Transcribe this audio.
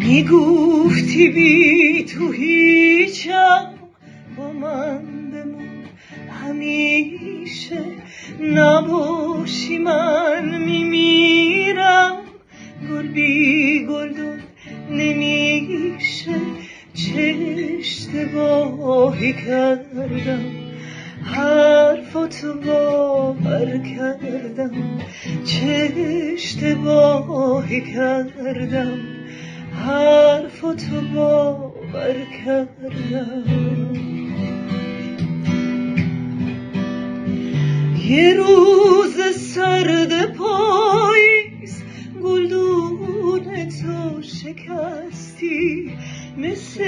میگفتی بی تو هیچم، با من بمون همیشه، نباشی من میمیرم. گل بی گلدون نمیشه، چه اشتباهی کردم، حرفاتو باور کردم، چه اشتباهی کردم، حرفاتو باور کردم. یه روز سرد پاییز گلدون تو شکستی، مثل